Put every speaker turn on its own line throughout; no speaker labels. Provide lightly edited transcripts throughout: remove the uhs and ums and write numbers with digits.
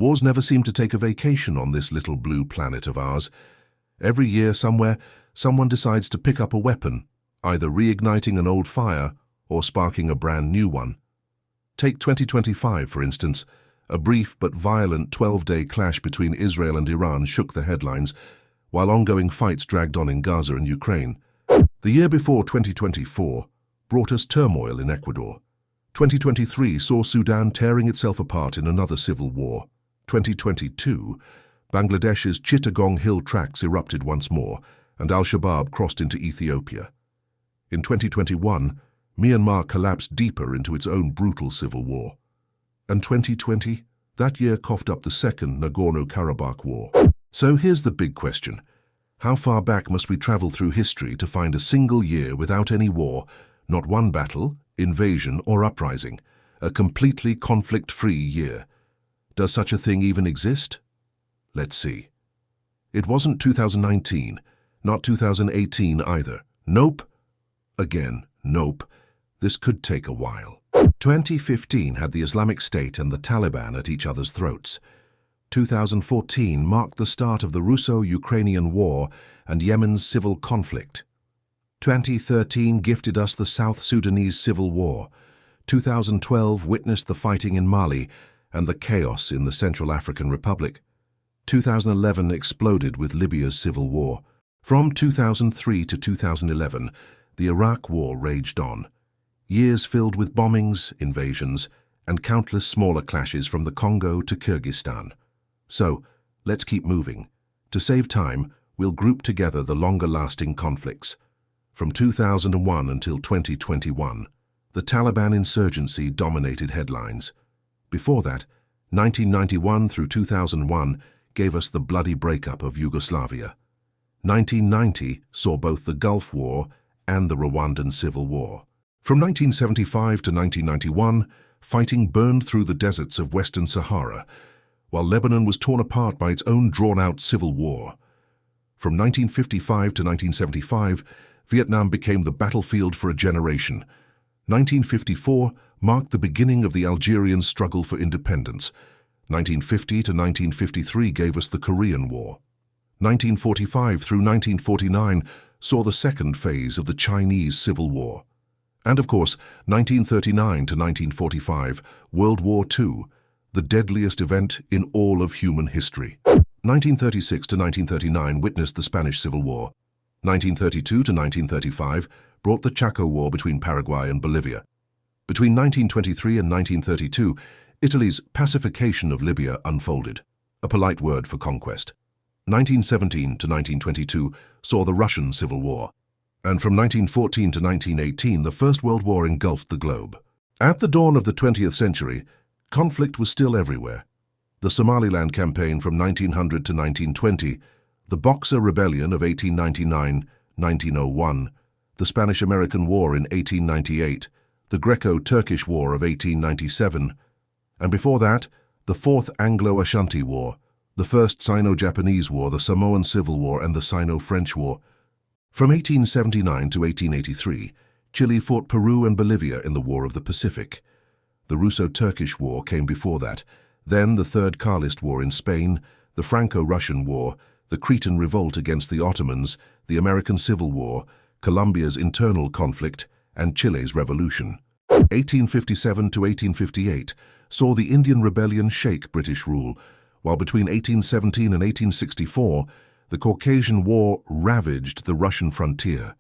Wars never seem to take a vacation on this little blue planet of ours. Every year somewhere, someone decides to pick up a weapon, either reigniting an old fire or sparking a brand new one. Take 2025, for instance. A brief but violent 12-day clash between Israel and Iran shook the headlines, while ongoing fights dragged on in Gaza and Ukraine. The year before, 2024, brought us turmoil in Ecuador. 2023 saw Sudan tearing itself apart in another civil war. 2022, Bangladesh's Chittagong Hill tracts erupted once more, and Al-Shabaab crossed into Ethiopia. In 2021, Myanmar collapsed deeper into its own brutal civil war. And 2020, that year coughed up the second Nagorno-Karabakh war. So here's the big question. How far back must we travel through history to find a single year without any war, not one battle, invasion or uprising, a completely conflict-free year? Does such a thing even exist? Let's see. It wasn't 2019, not 2018 either. Nope. Again, nope. This could take a while. 2015 had the Islamic State and the Taliban at each other's throats. 2014 marked the start of the Russo-Ukrainian War and Yemen's civil conflict. 2013 gifted us the South Sudanese Civil War. 2012 witnessed the fighting in Mali and the chaos in the Central African Republic. 2011 exploded with Libya's civil war. From 2003 to 2011, the Iraq War raged on. Years filled with bombings, invasions, and countless smaller clashes from the Congo to Kyrgyzstan. So, let's keep moving. To save time, we'll group together the longer-lasting conflicts. From 2001 until 2021, the Taliban insurgency dominated headlines. Before that, 1991 through 2001 gave us the bloody breakup of Yugoslavia. 1990 saw both the Gulf War and the Rwandan Civil War. From 1975 to 1991, fighting burned through the deserts of Western Sahara, while Lebanon was torn apart by its own drawn-out civil war. From 1955 to 1975, Vietnam became the battlefield for a generation. 1954 marked the beginning of the Algerian struggle for independence. 1950 to 1953 gave us the Korean War. 1945 through 1949 saw the second phase of the Chinese Civil War. And of course, 1939 to 1945, World War II, the deadliest event in all of human history. 1936 to 1939 witnessed the Spanish Civil War. 1932 to 1935 brought the Chaco War between Paraguay and Bolivia. Between 1923 and 1932, Italy's pacification of Libya unfolded, a polite word for conquest. 1917 to 1922 saw the Russian Civil War. And from 1914 to 1918, the First World War engulfed the globe. At the dawn of the 20th century, conflict was still everywhere. The Somaliland campaign from 1900 to 1920, the Boxer Rebellion of 1899-1901, the Spanish-American War in 1898, the Greco-Turkish War of 1897, and before that, the Fourth Anglo-Ashanti War, the First Sino-Japanese War, the Samoan Civil War, and the Sino-French War. From 1879 to 1883, Chile fought Peru and Bolivia in the War of the Pacific. The Russo-Turkish War came before that, then the Third Carlist War in Spain, the Franco-Russian War, the Cretan Revolt against the Ottomans, the American Civil War, Colombia's internal conflict, and Chile's revolution. 1857 to 1858 saw the Indian Rebellion shake British rule, while between 1817 and 1864, the Caucasian War ravaged the Russian frontier.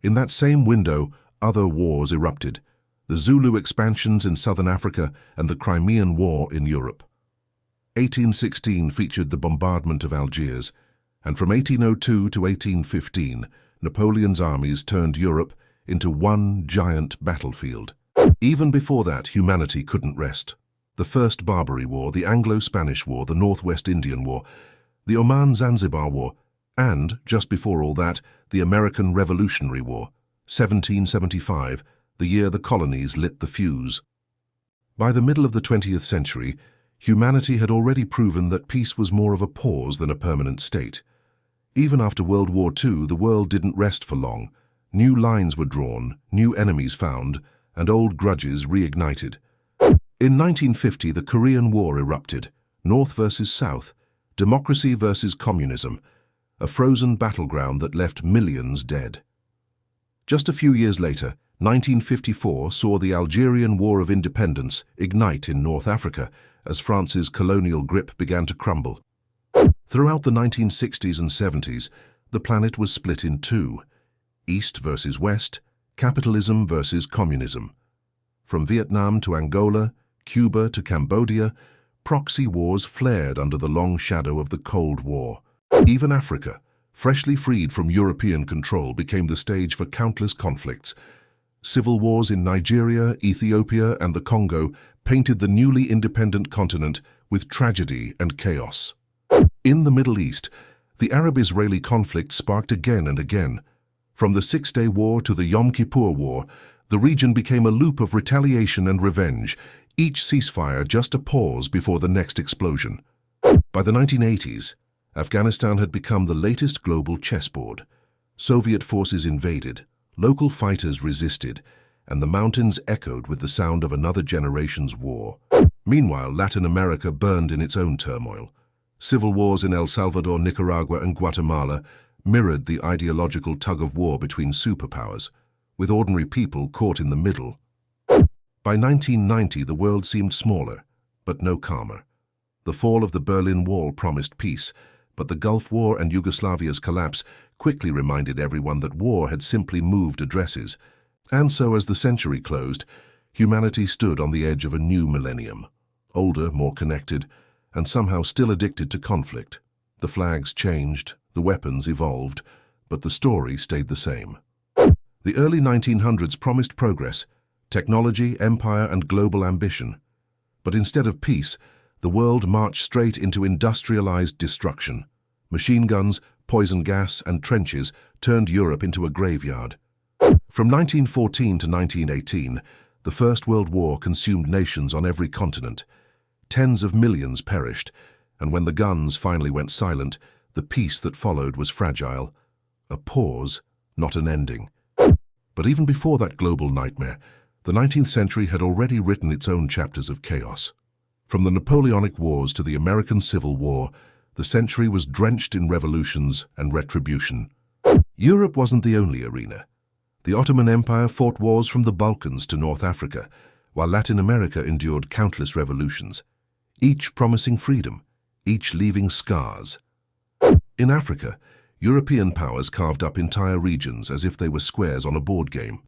In that same window, other wars erupted, the Zulu expansions in southern Africa and the Crimean War in Europe. 1816 featured the bombardment of Algiers, and from 1802 to 1815, Napoleon's armies turned Europe into one giant battlefield. Even before that, humanity couldn't rest. The First Barbary War, the Anglo-Spanish War, the Northwest Indian War, the Oman-Zanzibar War, and, just before all that, the American Revolutionary War, 1775, the year the colonies lit the fuse. By the middle of the 20th century, humanity had already proven that peace was more of a pause than a permanent state. Even after World War II, the world didn't rest for long. New lines were drawn, new enemies found, and old grudges reignited. In 1950, the Korean War erupted, North versus South, democracy versus communism, a frozen battleground that left millions dead. Just a few years later, 1954 saw the Algerian War of Independence ignite in North Africa as France's colonial grip began to crumble. Throughout the 1960s and 70s, the planet was split in two: East versus West, capitalism versus communism. From Vietnam to Angola, Cuba to Cambodia, proxy wars flared under the long shadow of the Cold War. Even Africa, freshly freed from European control, became the stage for countless conflicts. Civil wars in Nigeria, Ethiopia, and the Congo painted the newly independent continent with tragedy and chaos. In the Middle East, the Arab-Israeli conflict sparked again and again. From the Six-Day War to the Yom Kippur War, the region became a loop of retaliation and revenge, each ceasefire just a pause before the next explosion. By the 1980s, Afghanistan had become the latest global chessboard. Soviet forces invaded, local fighters resisted, and the mountains echoed with the sound of another generation's war. Meanwhile, Latin America burned in its own turmoil. Civil wars in El Salvador, Nicaragua, and Guatemala mirrored the ideological tug-of-war between superpowers, with ordinary people caught in the middle. By 1990, the world seemed smaller, but no calmer. The fall of the Berlin Wall promised peace, but the Gulf War and Yugoslavia's collapse quickly reminded everyone that war had simply moved addresses. And so, as the century closed, humanity stood on the edge of a new millennium. Older, more connected, and somehow still addicted to conflict. The flags changed, the weapons evolved, but the story stayed the same. The early 1900s promised progress, technology, empire, and global ambition. But instead of peace, the world marched straight into industrialized destruction. Machine guns, poison gas, and trenches turned Europe into a graveyard. From 1914 to 1918, the First World War consumed nations on every continent. Tens of millions perished, and when the guns finally went silent, the peace that followed was fragile. A pause, not an ending. But even before that global nightmare, the 19th century had already written its own chapters of chaos. From the Napoleonic Wars to the American Civil War, the century was drenched in revolutions and retribution. Europe wasn't the only arena. The Ottoman Empire fought wars from the Balkans to North Africa, while Latin America endured countless revolutions, each promising freedom, each leaving scars. In Africa, European powers carved up entire regions as if they were squares on a board game.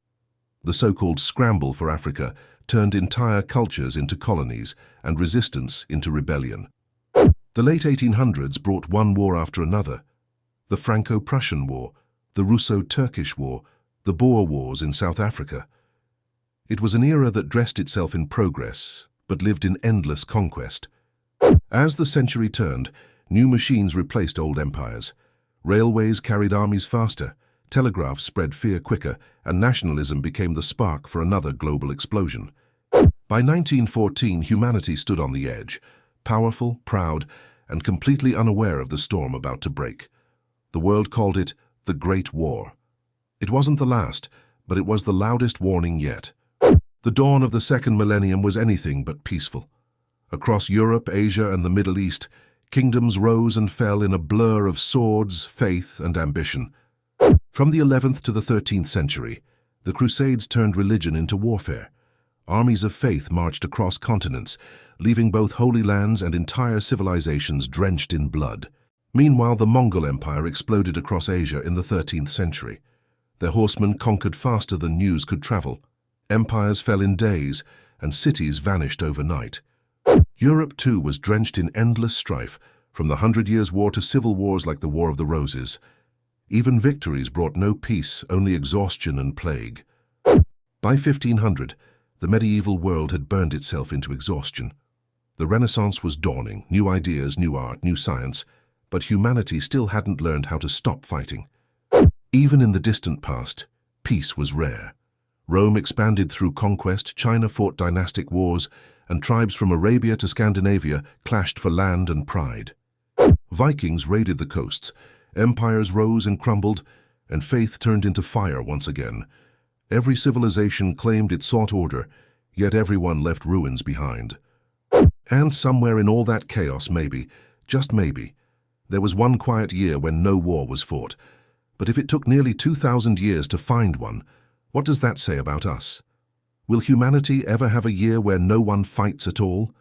The so-called scramble for Africa turned entire cultures into colonies and resistance into rebellion. The late 1800s brought one war after another: the Franco-Prussian War, the Russo-Turkish War, the Boer Wars in South Africa. It was an era that dressed itself in progress, but lived in endless conquest. As the century turned, new machines replaced old empires. Railways carried armies faster, telegraphs spread fear quicker, and nationalism became the spark for another global explosion. By 1914, humanity stood on the edge, powerful, proud, and completely unaware of the storm about to break. The world called it the Great War. It wasn't the last, but it was the loudest warning yet. The dawn of the second millennium was anything but peaceful. Across Europe, Asia, and the Middle East, kingdoms rose and fell in a blur of swords, faith, and ambition. From the 11th to the 13th century, the Crusades turned religion into warfare. Armies of faith marched across continents, leaving both holy lands and entire civilizations drenched in blood. Meanwhile, the Mongol Empire exploded across Asia in the 13th century. Their horsemen conquered faster than news could travel. Empires fell in days, and cities vanished overnight. Europe, too, was drenched in endless strife, from the 100 Years' War to civil wars like the War of the Roses. Even victories brought no peace, only exhaustion and plague. By 1500, the medieval world had burned itself into exhaustion. The Renaissance was dawning, new ideas, new art, new science, but humanity still hadn't learned how to stop fighting. Even in the distant past, peace was rare. Rome expanded through conquest, China fought dynastic wars, and tribes from Arabia to Scandinavia clashed for land and pride. Vikings raided the coasts, empires rose and crumbled, and faith turned into fire once again. Every civilization claimed it sought order, yet everyone left ruins behind. And somewhere in all that chaos, maybe, just maybe, there was one quiet year when no war was fought. But if it took nearly 2,000 years to find one, what does that say about us? Will humanity ever have a year where no one fights at all?